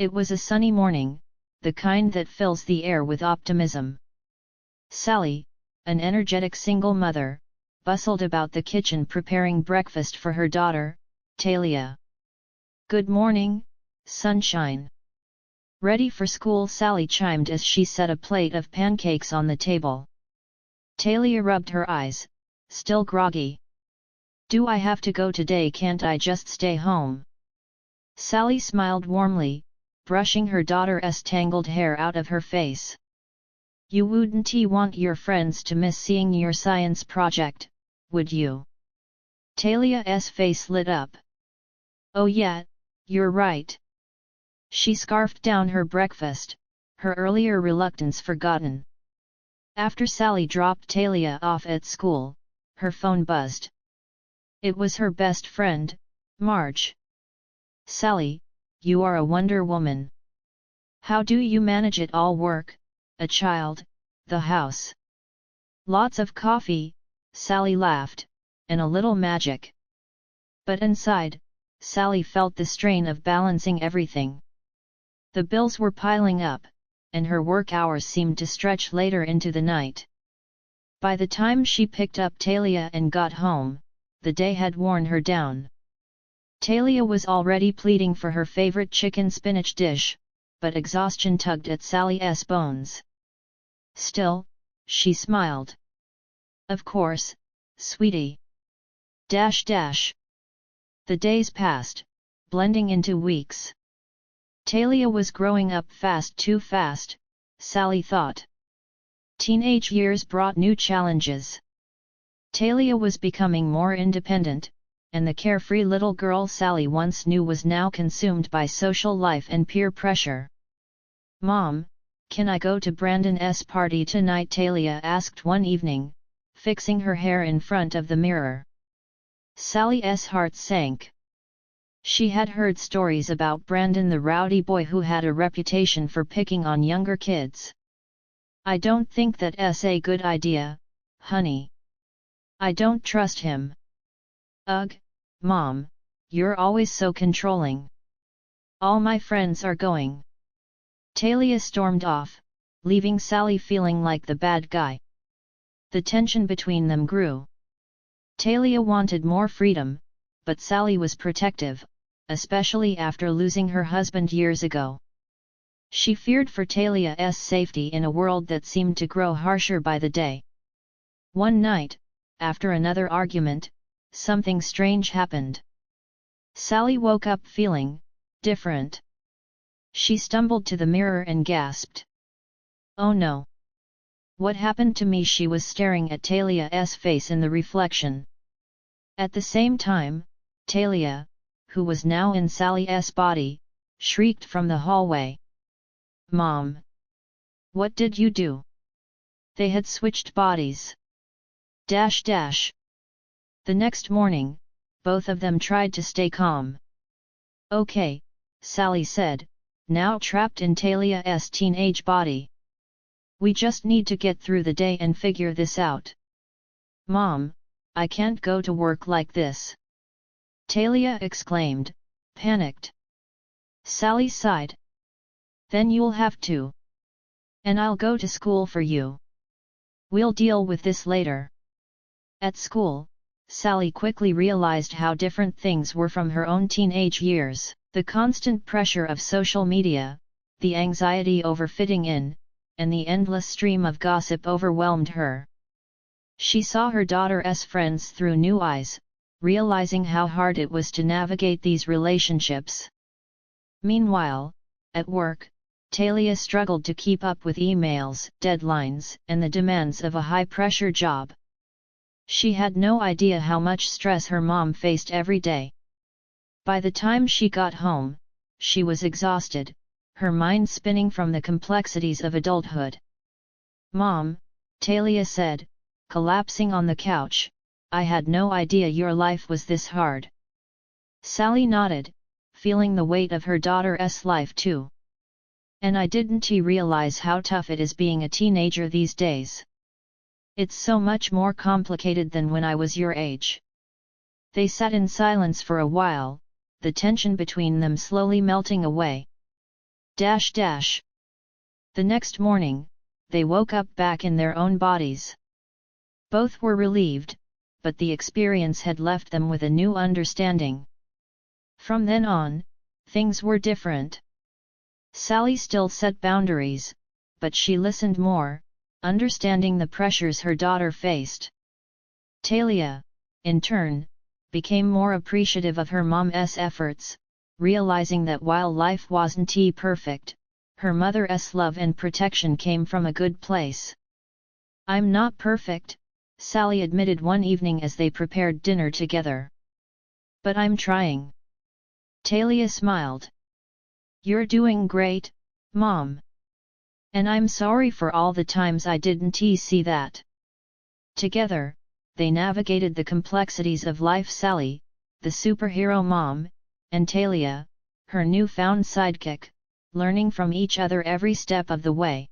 It was a sunny morning, the kind that fills the air with optimism. Sally, an energetic single mother, bustled about the kitchen preparing breakfast for her daughter, Talia. "Good morning, sunshine." "Ready for school?" Sally chimed as she set a plate of pancakes on the table. Talia rubbed her eyes, still groggy. "Do I have to go today? Can't I just stay home?" Sally smiled warmly, brushing her daughter's tangled hair out of her face. "You wouldn't want your friends to miss seeing your science project, would you?" Talia's face lit up. "Oh yeah, you're right." She scarfed down her breakfast, her earlier reluctance forgotten. After Sally dropped Talia off at school, her phone buzzed. It was her best friend, Marge. "Sally, you are a Wonder Woman. How do you manage it all? Work, a child, the house." "Lots of coffee," Sally laughed, "and a little magic." But inside, Sally felt the strain of balancing everything. The bills were piling up, and her work hours seemed to stretch later into the night. By the time she picked up Talia and got home, the day had worn her down. Talia was already pleading for her favorite chicken spinach dish, but exhaustion tugged at Sally's bones. Still, she smiled. "Of course, sweetie." The days passed, blending into weeks. Talia was growing up fast, too fast, Sally thought. Teenage years brought new challenges. Talia was becoming more independent, and the carefree little girl Sally once knew was now consumed by social life and peer pressure. "Mom, can I go to Brandon's party tonight?" Talia asked one evening, fixing her hair in front of the mirror. Sally's heart sank. She had heard stories about Brandon, the rowdy boy who had a reputation for picking on younger kids. "I don't think that's a good idea, honey. I don't trust him." "Ugh, Mom, you're always so controlling. All my friends are going." Talia stormed off, leaving Sally feeling like the bad guy. The tension between them grew. Talia wanted more freedom, but Sally was protective, especially after losing her husband years ago. She feared for Talia's safety in a world that seemed to grow harsher by the day. One night, after another argument, something strange happened. Sally woke up feeling different. She stumbled to the mirror and gasped. "Oh no! What happened to me?" She was staring at Talia's face in the reflection. At the same time, Talia, who was now in Sally's body, shrieked from the hallway. "Mom! What did you do?" They had switched bodies. The next morning, both of them tried to stay calm. "Okay," Sally said, now trapped in Talia's teenage body. "We just need to get through the day and figure this out." "Mom, I can't go to work like this!" Talia exclaimed, panicked. Sally sighed. "Then you'll have to. And I'll go to school for you. We'll deal with this later." At school, Sally quickly realized how different things were from her own teenage years. The constant pressure of social media, the anxiety over fitting in, and the endless stream of gossip overwhelmed her. She saw her daughter's friends through new eyes, realizing how hard it was to navigate these relationships. Meanwhile, at work, Talia struggled to keep up with emails, deadlines, and the demands of a high-pressure job. She had no idea how much stress her mom faced every day. By the time she got home, she was exhausted, her mind spinning from the complexities of adulthood. "Mom," Talia said, collapsing on the couch, "I had no idea your life was this hard." Sally nodded, feeling the weight of her daughter's life too. "And I didn't realize how tough it is being a teenager these days. It's so much more complicated than when I was your age." They sat in silence for a while, the tension between them slowly melting away. The next morning, they woke up back in their own bodies. Both were relieved, but the experience had left them with a new understanding. From then on, things were different. Sally still set boundaries, but she listened more, understanding the pressures her daughter faced. Talia, in turn, became more appreciative of her mom's efforts, realizing that while life wasn't perfect, her mother's love and protection came from a good place. "I'm not perfect," Sally admitted one evening as they prepared dinner together. "But I'm trying." Talia smiled. "You're doing great, Mom. And I'm sorry for all the times I didn't see that." Together, they navigated the complexities of life. Sally, the superhero mom, and Talia, her newfound sidekick, learning from each other every step of the way.